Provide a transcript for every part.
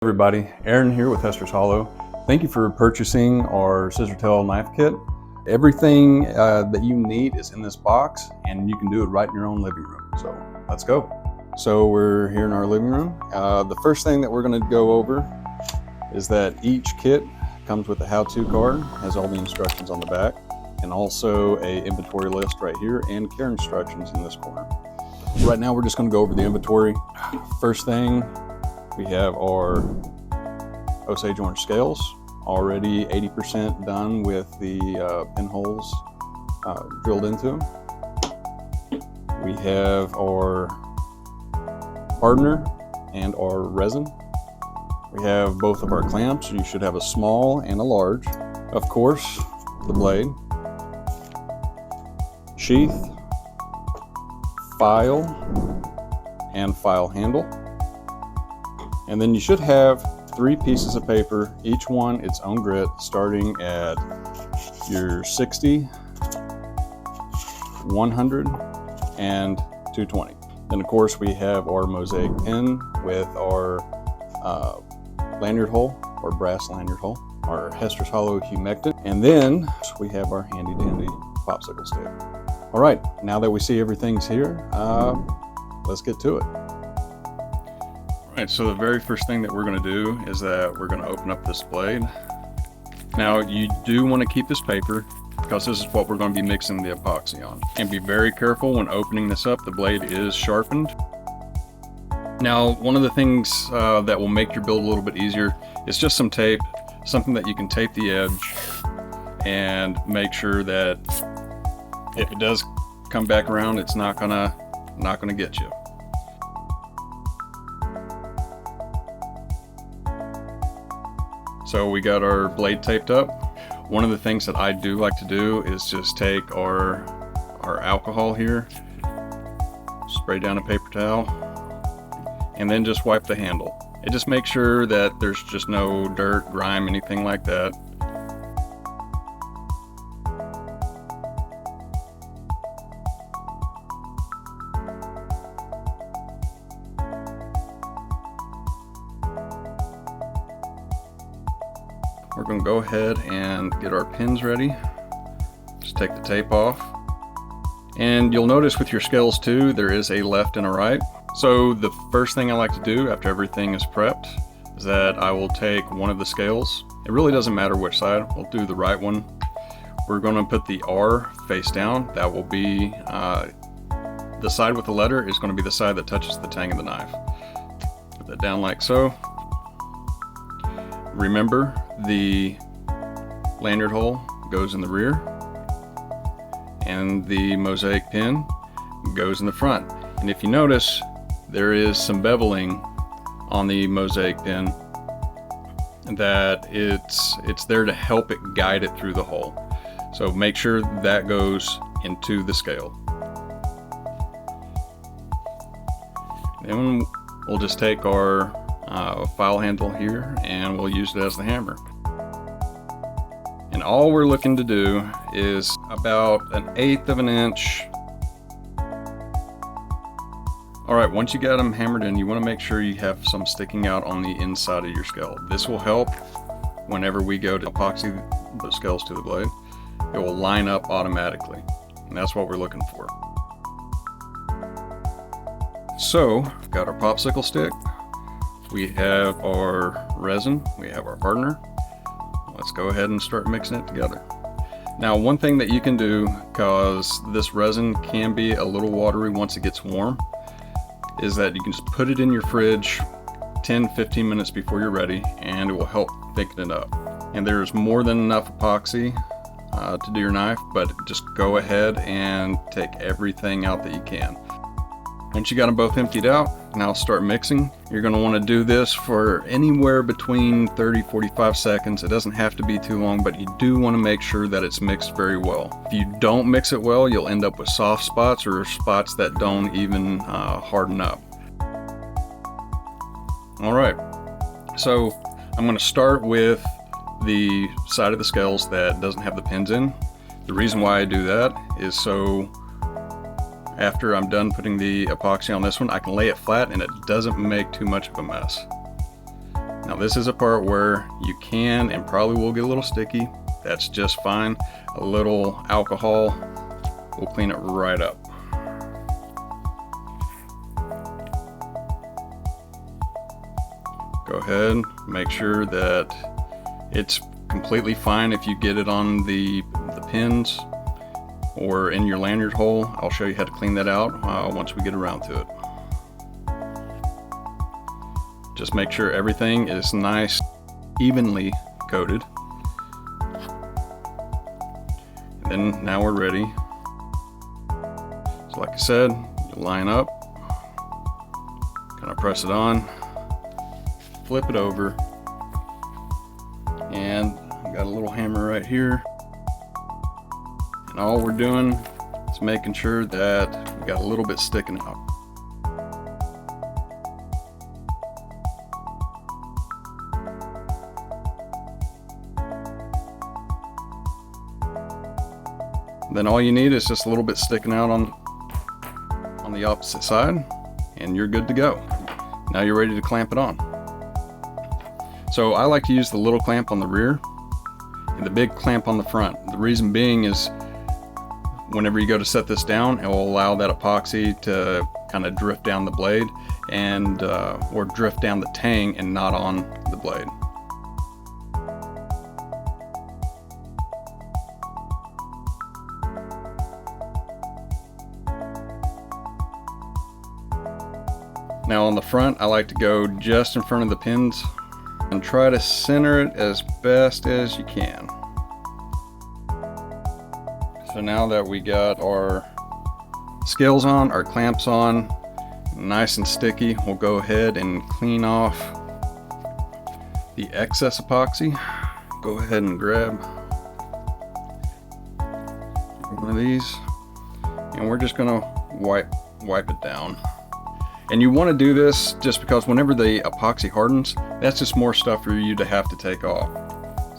Everybody, Aaron here with Hester's Hollow. Thank you for purchasing our Scissor Tail Knife Kit. Everything that you need is in this box, and you can do it right in your own living room. So let's go. So we're here in our living room. The first thing that we're going to go over is that each kit comes with a how-to card, has all the instructions on the back, and also a inventory list right here and care instructions in this corner. Right now we're just going to go over the inventory. First thing, we have our Osage orange scales, already 80% done with the pinholes drilled into them. We have our hardener and our resin. We have both of our clamps. You should have a small and a large. Of course, the blade, sheath, file, and file handle. And then you should have 3 pieces of paper, each one its own grit, starting at your 60, 100, and 220. Then of course we have our Mosaic pin with our lanyard hole, or brass lanyard hole, our Hester's Hollow humectant, and then we have our handy dandy popsicle stick. All right, now that we see everything's here, let's get to it. Alright, so the very first thing that we're going to do is that we're going to open up this blade. Now you do want to keep this paper because this is what we're going to be mixing the epoxy on. And be very careful when opening this up, the blade is sharpened. Now one of the things that will make your build a little bit easier is just some tape, something that you can tape the edge and make sure that if it does come back around, it's not gonna get you. So we got our blade taped up. One of the things that I do like to do is just take our alcohol here, spray down a paper towel, and then just wipe the handle. It just makes sure that there's just no dirt, grime, anything like that. We're going to go ahead and get our pins ready. Just take the tape off. And you'll notice with your scales too, there is a left and a right. So the first thing I like to do after everything is prepped is that I will take one of the scales. It really doesn't matter which side, we'll do the right one. We're going to put the R face down. That will be, the side with the letter is going to be the side that touches the tang of the knife. Put that down like so. Remember, the lanyard hole goes in the rear and the Mosaic pin goes in the front. And if you notice, there is some beveling on the Mosaic pin that it's there to help it guide it through the hole. So make sure that goes into the scale. Then we'll just take our file handle here and we'll use it as the hammer. And all we're looking to do is about 1/8 of an inch. Alright, once you got them hammered in, you want to make sure you have some sticking out on the inside of your scale. This will help whenever we go to epoxy the scales to the blade. It will line up automatically, and that's what we're looking for. So, we've got our popsicle stick. We have our resin, we have our hardener. Let's go ahead and start mixing it together. Now one thing that you can do, because this resin can be a little watery once it gets warm, is that you can just put it in your fridge 10-15 minutes before you're ready, and it will help thicken it up. And there's more than enough epoxy to do your knife, but just go ahead and take everything out that you can. Once you got them both emptied out, now start mixing. You're going to want to do this for anywhere between 30-45 seconds. It doesn't have to be too long, but you do want to make sure that it's mixed very well. If you don't mix it well, you'll end up with soft spots or spots that don't even harden up. Alright, so I'm going to start with the side of the scales that doesn't have the pins in. The reason why I do that is so after I'm done putting the epoxy on this one, I can lay it flat and it doesn't make too much of a mess. Now this is a part where you can and probably will get a little sticky. That's just fine. A little alcohol will clean it right up. Go ahead, make sure that it's completely fine if you get it on the pins or in your lanyard hole. I'll show you how to clean that out once we get around to it. Just make sure everything is nice, evenly coated. And then now we're ready. So like I said, you line up, kind of press it on, flip it over, and I've got a little hammer right here. And all we're doing is making sure that we got a little bit sticking out. Then all you need is just a little bit sticking out on the opposite side, and you're good to go. Now you're ready to clamp it on. So I like to use the little clamp on the rear and the big clamp on the front. The reason being is whenever you go to set this down, it will allow that epoxy to kind of drift down the blade and or drift down the tang and not on the blade. Now on the front, I like to go just in front of the pins and try to center it as best as you can. So now that we got our scales on, our clamps on, nice and sticky, we'll go ahead and clean off the excess epoxy. Go ahead and grab one of these, and we're just gonna wipe it down. And you want to do this just because whenever the epoxy hardens, that's just more stuff for you to have to take off.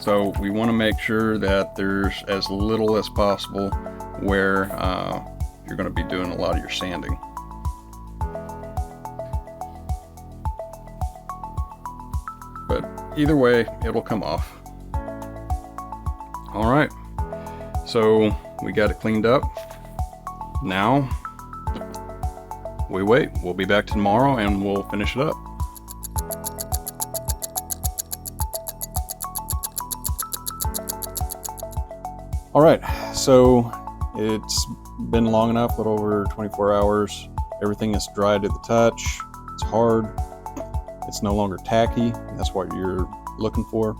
So we want to make sure that there's as little as possible where you're going to be doing a lot of your sanding. But either way, it'll come off. All right, so we got it cleaned up. Now we wait. We'll be back tomorrow and we'll finish it up. All right, so it's been long enough, a little over 24 hours. Everything is dry to the touch. It's hard. It's no longer tacky. That's what you're looking for.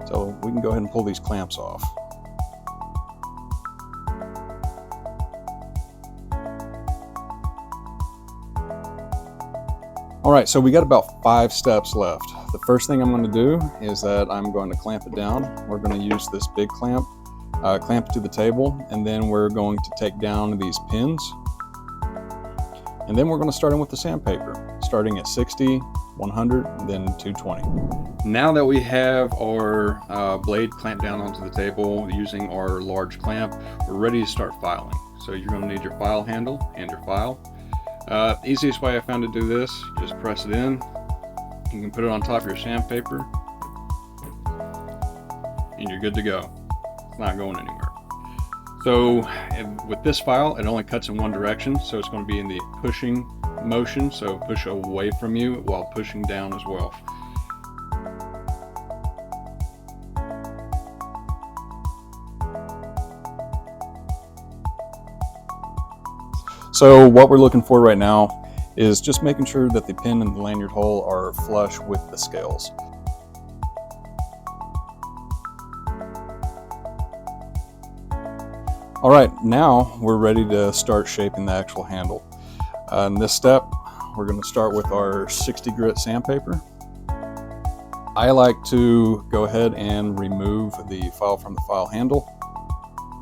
So we can go ahead and pull these clamps off. All right, so we got about 5 steps left. The first thing I'm going to do is that I'm going to clamp it down. We're going to use this big clamp, clamp it to the table, and then we're going to take down these pins. And then we're going to start in with the sandpaper, starting at 60, 100, and then 220. Now that we have our blade clamped down onto the table using our large clamp, we're ready to start filing. So you're going to need your file handle and your file. Easiest way I found to do this, just press it in. You can put it on top of your sandpaper and you're good to go. It's not going anywhere. So with this file, it only cuts in one direction, so it's going to be in the pushing motion, so push away from you while pushing down as well. So what we're looking for right now is just making sure that the pin and the lanyard hole are flush with the scales. All right, now we're ready to start shaping the actual handle. In this step, we're going to start with our 60 grit sandpaper. I like to go ahead and remove the file from the file handle.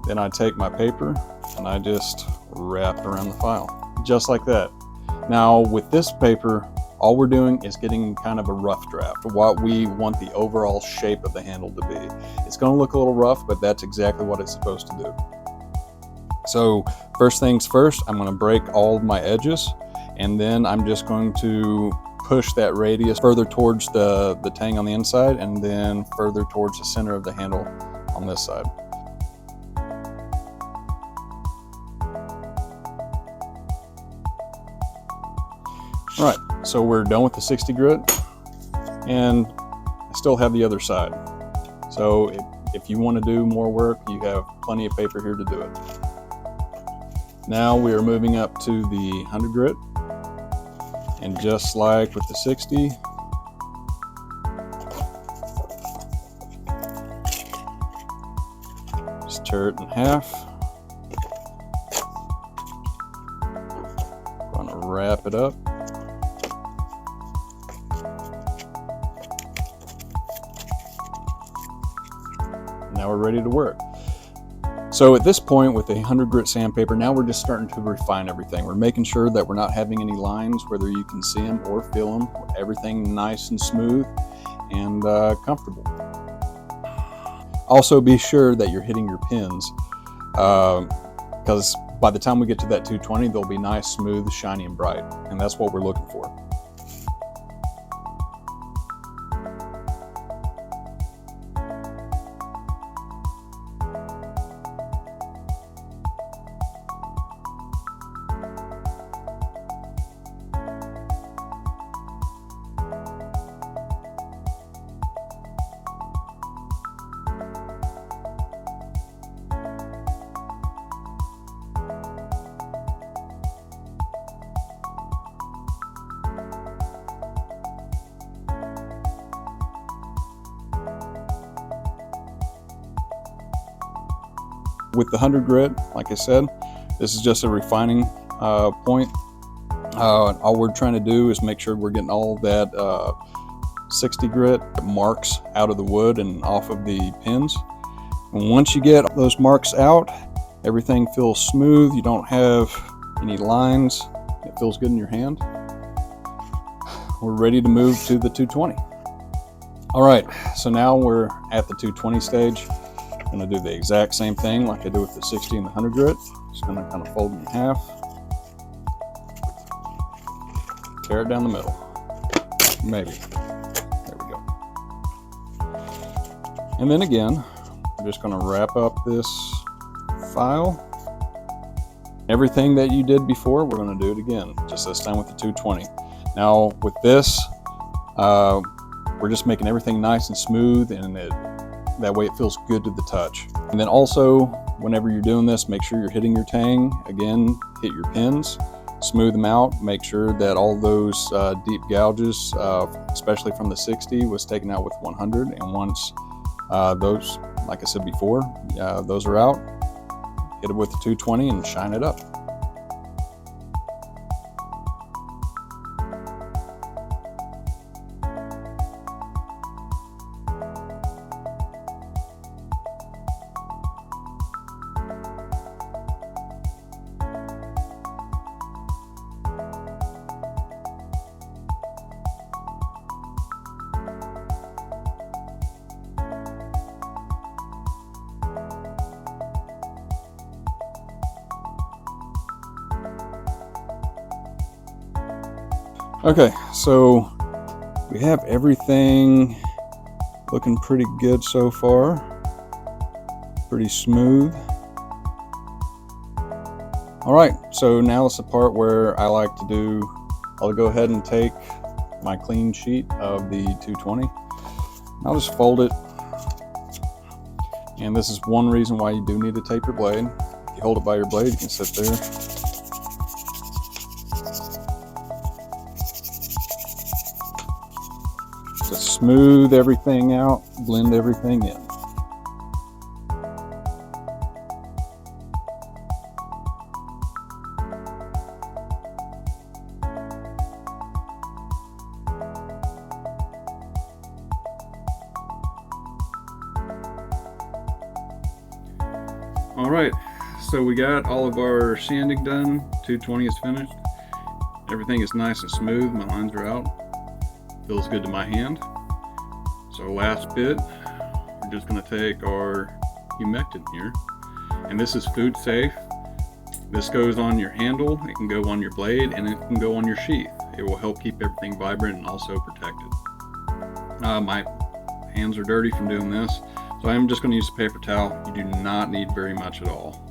Then I take my paper and I just wrap it around the file, just like that. Now with this paper, all we're doing is getting kind of a rough draft of what we want the overall shape of the handle to be. It's going to look a little rough, but that's exactly what it's supposed to do. So first things first, I'm going to break all of my edges, and then I'm just going to push that radius further towards the tang on the inside and then further towards the center of the handle on this side. All right, so we're done with the 60 grit, and I still have the other side. So if you want to do more work, you have plenty of paper here to do it. Now we are moving up to the 100 grit, and just like with the 60, just tear it in half. Gonna wrap it up. Now we're ready to work. So at this point with a 100 grit sandpaper, now we're just starting to refine everything. We're making sure that we're not having any lines, whether you can see them or feel them. Everything nice and smooth and comfortable. Also be sure that you're hitting your pins, because by the time we get to that 220, they'll be nice, smooth, shiny, and bright. And that's what we're looking for. With the 100 grit, like I said, this is just a refining point. All we're trying to do is make sure we're getting all that 60 grit marks out of the wood and off of the pins. And once you get those marks out, everything feels smooth. You don't have any lines. It feels good in your hand. We're ready to move to the 220. All right, so now we're at the 220 stage. I'm going to do the exact same thing like I do with the 60 and the 100 grit. Just going to kind of fold it in half, tear it down the middle, maybe. There we go. And then again, I'm just going to wrap up this file. Everything that you did before, we're going to do it again, just this time with the 220. Now with this, we're just making everything nice and smooth, and that way it feels good to the touch. And then also, whenever you're doing this, make sure you're hitting your tang. Again, hit your pins, smooth them out, make sure that all those deep gouges, especially from the 60, was taken out with 100. And once those, like I said before, those are out, hit it with the 220 and shine it up. Okay, so we have everything looking pretty good so far, pretty smooth. All right, so now it's the part where I like to do, I'll go ahead and take my clean sheet of the 220. I'll just fold it, and this is one reason why you do need to tape your blade. If you hold it by your blade, you can sit there. Just smooth everything out, blend everything in. All right, so we got all of our sanding done. 220 is finished. Everything is nice and smooth. My lines are out. Feels good to my hand. So last bit, we're just going to take our humectant here, and this is food safe. This goes on your handle, it can go on your blade, and it can go on your sheath. it will help keep everything vibrant and also protected. My hands are dirty from doing this, so I'm just going to use a paper towel. You do not need very much at all.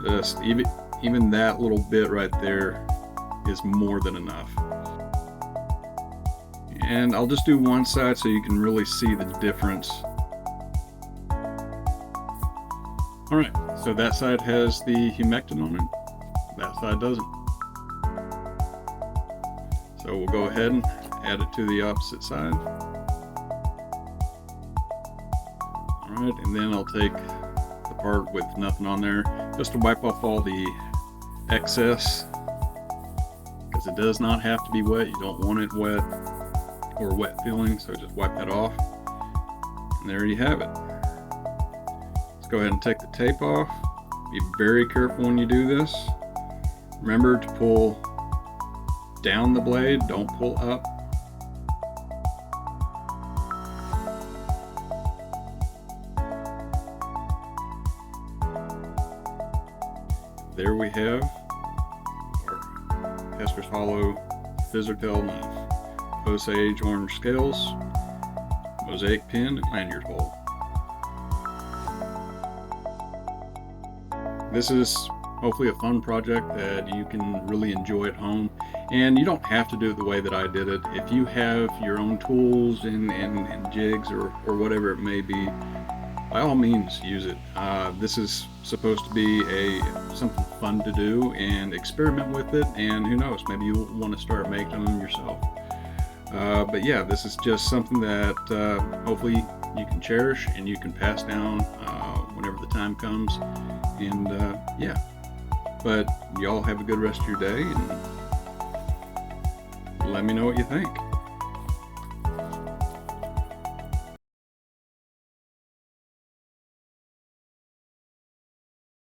Just even that little bit right there is more than enough. And I'll just do one side so you can really see the difference. Alright, so that side has the humectant on it, that side doesn't. So we'll go ahead and add it to the opposite side. Alright, and then I'll take the part with nothing on there just to wipe off all the excess, because it does not have to be wet. You don't want it wet or wet feeling, so just wipe that off. And there you have it. Let's go ahead and take the tape off. Be very careful when you do this. Remember to pull down the blade, don't pull up. There we have our Hester's Hollow Scissor Tail Knife. Osage orange scales, Mosaic pin, and lanyard hole. This is hopefully a fun project that you can really enjoy at home, and you don't have to do it the way that I did it. If you have your own tools and jigs or whatever it may be, by all means use it. This is supposed to be something fun to do and experiment with it, and who knows, maybe you'll want to start making them yourself. But yeah, this is just something that hopefully you can cherish and you can pass down whenever the time comes. And yeah, but y'all have a good rest of your day, and let me know what you think.